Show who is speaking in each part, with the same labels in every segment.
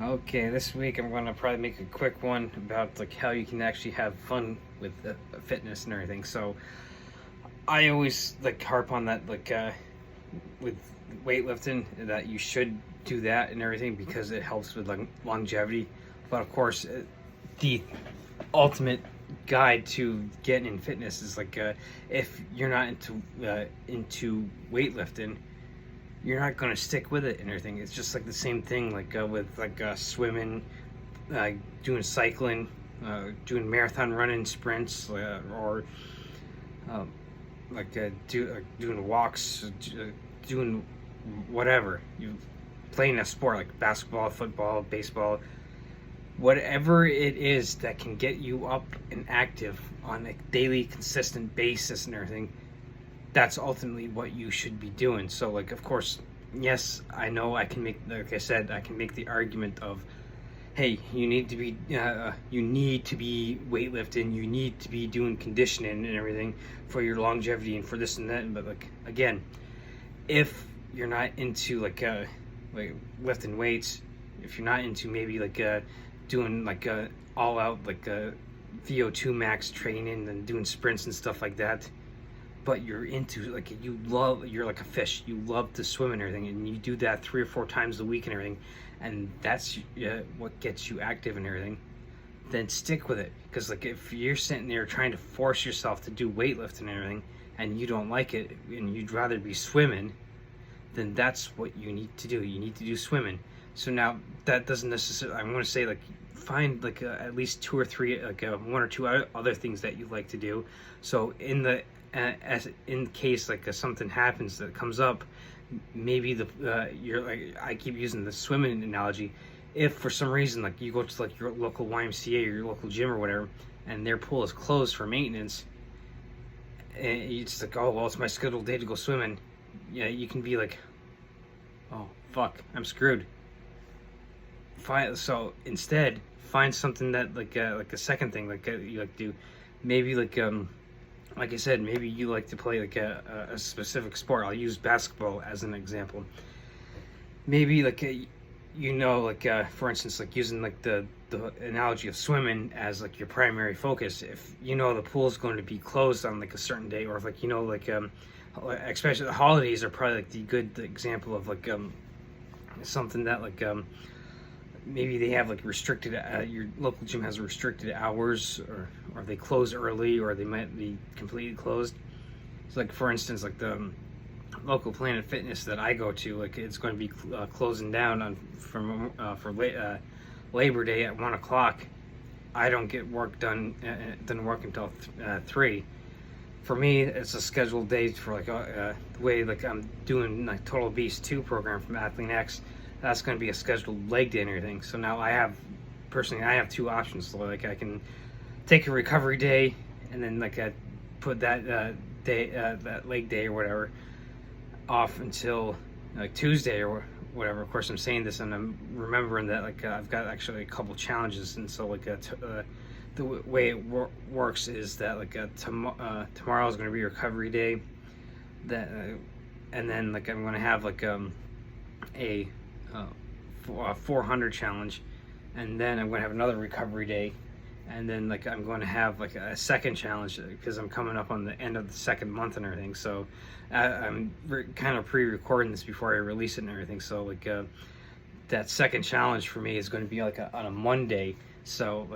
Speaker 1: Okay, this week I'm going to probably make a quick one about like how you can actually have fun with fitness and everything. So I always like harp on that with weightlifting that you should do that and everything because it helps with like longevity. But of course, the ultimate guide to getting in fitness is if you're not into weightlifting, you're not going to stick with it and everything. It's just like the same thing with swimming, uh, doing cycling, doing marathon running sprints, or uh, doing walks, doing whatever. You playing a sport like basketball, football, baseball, whatever it is that can get you up and active on a daily consistent basis and everything, that's ultimately what you should be doing. So of course, yes, I know I can make, like I said, I can make the argument of, hey, you need to be weightlifting, you need to be doing conditioning and everything for your longevity and for this and that. But again, if you're not into like lifting weights, if you're not into maybe doing all out VO2 max training and doing sprints and stuff like that, but you're into you're like a fish, you love to swim and everything, and you do that 3 or 4 times a week and everything, and that's what gets you active and everything, then stick with it. Because if you're sitting there trying to force yourself to do weightlifting and everything and you don't like it and you'd rather be swimming, then that's what you need to do. You need to do swimming. So now that doesn't necessarily, I'm going to say find at least 2 or 3 1 or 2 other things that you like to do. So as in case something happens that comes up, maybe you're I keep using the swimming analogy. If for some reason you go to your local YMCA or your local gym or whatever, and their pool is closed for maintenance, and it's oh well, it's my scheduled day to go swimming. Yeah, you can be like, oh fuck, I'm screwed. So instead, find something that a second thing you like to do. Maybe like I said, maybe you like to play a specific sport. I'll use basketball as an example. Maybe for instance, using the analogy of swimming as your primary focus. If the pool is going to be closed on a certain day, or if especially the holidays are probably the good example of something that maybe they have restricted, your local gym has restricted hours, or they close early, or they might be completely closed. So for instance, the local Planet Fitness that I go to, it's going to be closing down for Labor Day at 1 o'clock. I don't get work done. It doesn't work until 3. For me, it's a scheduled day for the way I'm doing Total Beast 2 program from Athlete X. That's going to be a scheduled leg day and everything. So now I have 2 options. So I can take a recovery day, and then I put that day, that leg day or whatever, off until Tuesday or whatever. Of course, I'm saying this and I'm remembering that I've got actually a couple challenges, and so the way it works is that tomorrow is going to be recovery day. That and then I'm going to have a 400 challenge, and then I'm going to have another recovery day, and then I'm going to have a second challenge because I'm coming up on the end of the second month and everything. So I'm kind of pre-recording this before I release it and everything. So that second challenge for me is going to be on a Monday. So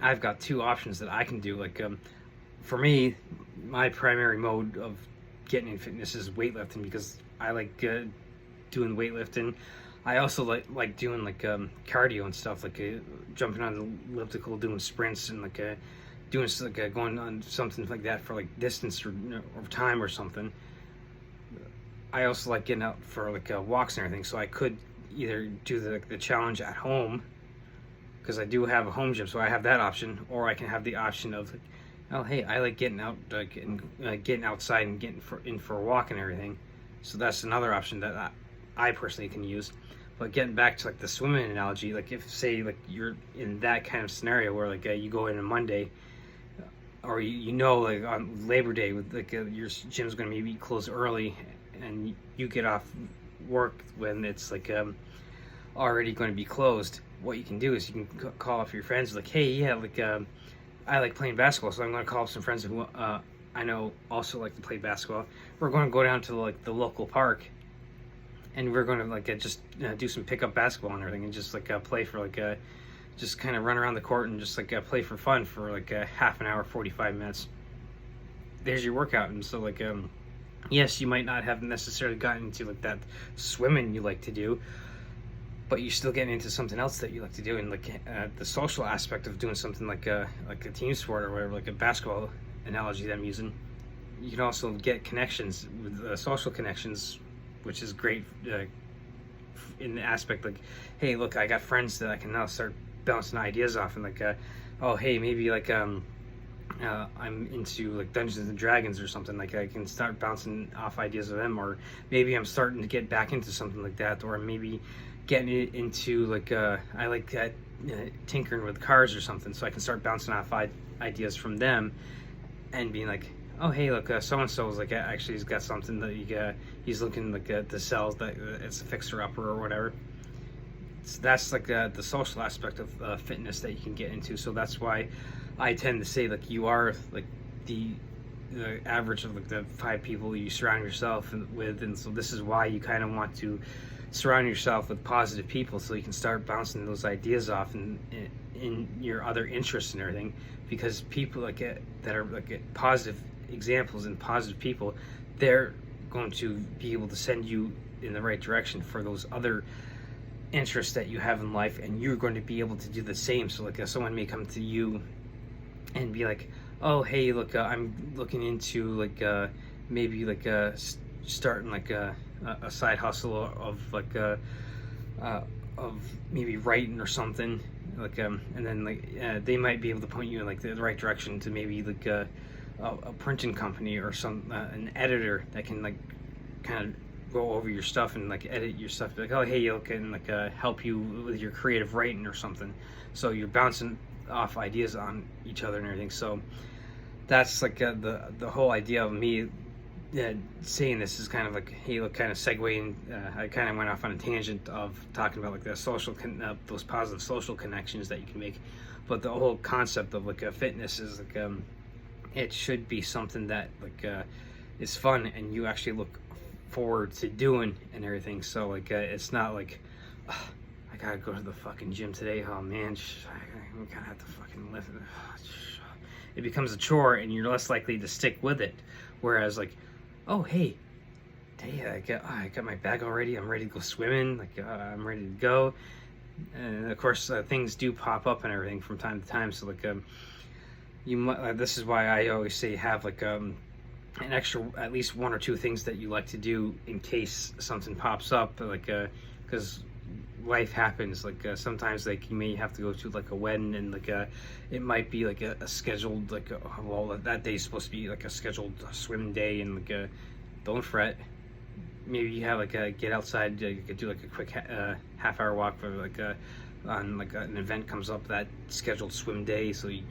Speaker 1: I've got 2 options that I can do. For me, my primary mode of getting in fitness is weightlifting, because I like doing weightlifting. I also like doing cardio and stuff, jumping on the elliptical, doing sprints, and doing going on something like that for distance or time or something. I also like getting out for walks and everything. So I could either do the challenge at home, because I do have a home gym, so I have that option, or I can have the option of oh hey, I like getting out, getting outside and getting in for a walk and everything. So that's another option that I personally can use. But getting back to the swimming analogy, if say you're in that kind of scenario where you go in on Monday, or on Labor Day with your gym's going to maybe close early, and you get off work when it's already going to be closed, what you can do is you can call up your friends like, hey, yeah, like I like playing basketball, so I'm going to call up some friends who I know also like to play basketball. We're going to go down to like the local park, and we're going to like just do some pickup basketball and everything, and just like play for like just kind of run around the court and just like play for fun for like a half an hour, 45 minutes. There's your workout. And so like yes, you might not have necessarily gotten into like that swimming you like to do, but you're still getting into something else that you like to do. And like the social aspect of doing something like a team sport or whatever, like a basketball analogy that I'm using, you can also get connections with social connections, which is great in the aspect like, hey, look, I got friends that I can now start bouncing ideas off, and like oh, hey, maybe like I'm into like Dungeons and Dragons or something, like I can start bouncing off ideas with them. Or maybe I'm starting to get back into something like that, or maybe getting into like I like tinkering with cars or something, so I can start bouncing off ideas from them and being like, oh, hey, look, so and so is like actually he's got something that he's looking like to sell, that it's a fixer upper or whatever. So that's like the social aspect of fitness that you can get into. So that's why I tend to say like you are like the average of like the 5 people you surround yourself with, and so this is why you kind of want to surround yourself with positive people, so you can start bouncing those ideas off in your other interests and everything. Because people like that are like positive examples and positive people, they're going to be able to send you in the right direction for those other interests that you have in life, and you're going to be able to do the same. So like someone may come to you and be like, oh, hey, look, I'm looking into like maybe like starting like a side hustle of like of maybe writing or something, like and then like they might be able to point you in like the right direction to maybe like a printing company or some an editor that can like kind of go over your stuff and like edit your stuff, like, oh, hey, you can like help you with your creative writing or something. So you're bouncing off ideas on each other and everything. So that's like the whole idea of me saying this is kind of like, hey, look, kind of segueing. I kind of went off on a tangent of talking about like the social those positive social connections that you can make, but the whole concept of like fitness is like it should be something that like is fun and you actually look forward to doing and everything. So like it's not like, oh, I gotta go to the fucking gym today, oh man, I'm gonna have to fucking lift it. It becomes a chore and you're less likely to stick with it. Whereas like, oh, hey, I got my bag already, I'm ready to go swimming, like I'm ready to go. And of course things do pop up and everything from time to time, so like you might, this is why I always say have like an extra, at least 1 or 2 things that you like to do in case something pops up, like because life happens. Like sometimes like you may have to go to like a wedding, and like it might be like a scheduled like well, that day's supposed to be like a scheduled swim day, and like don't fret. Maybe you have like a get outside, you could do like a quick half-hour walk for like on like an event comes up that scheduled swim day, so you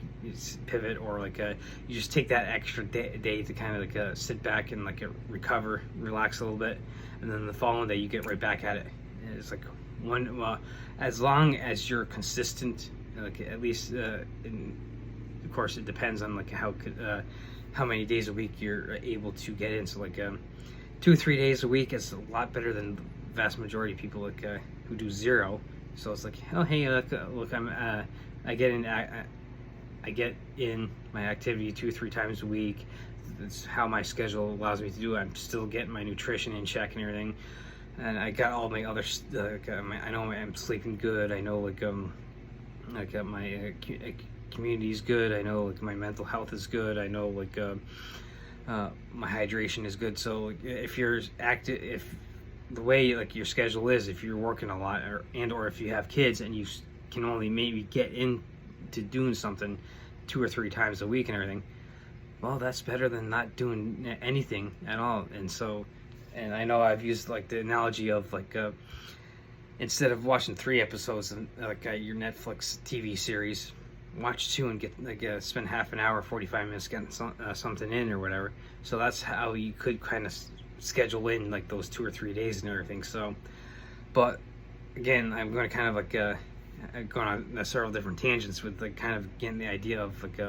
Speaker 1: pivot, or like you just take that extra day to kind of like sit back and like recover, relax a little bit, and then the following day you get right back at it. And it's like as long as you're consistent, like at least of course it depends on like how many days a week you're able to get in. So like 2 or 3 days a week is a lot better than the vast majority of people like who do 0. So it's like, oh, hey, look, I get in my activity 2 or 3 times a week. That's how my schedule allows me to do it. I'm still getting my nutrition in check and everything, and I got all my other I know I'm sleeping good. I know like my community is good. I know like my mental health is good. I know like my hydration is good. So like, if you're active, if the way like your schedule is, if you're working a lot, or if you have kids and you can only maybe get into doing something 2 or 3 times a week and everything, well, that's better than not doing anything at all. And so, and I know I've used like the analogy of like instead of watching 3 episodes of like your Netflix TV series, watch 2 and get like spend half an hour, 45 minutes getting something in or whatever. So that's how you could kind of schedule in like those 2 or 3 days and everything. So, but again, I'm going to kind of like going on several different tangents with like kind of getting the idea of like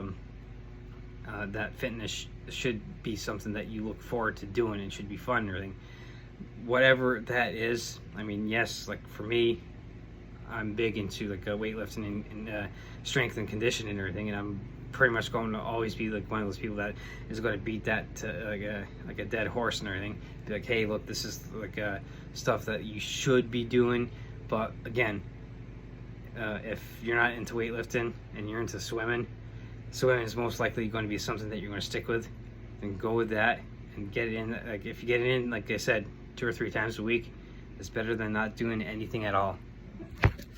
Speaker 1: that fitness should be something that you look forward to doing and should be fun and everything. Whatever that is, I mean, yes, like for me, I'm big into like weightlifting and strength and conditioning and everything, and I'm pretty much going to always be like one of those people that is going to beat that to like a dead horse and everything. Be like, hey, look, this is like stuff that you should be doing. But again, if you're not into weightlifting and you're into swimming is most likely going to be something that you're going to stick with. Then go with that and get it in. Like if you get it in, like I said, 2 or 3 times a week, it's better than not doing anything at all.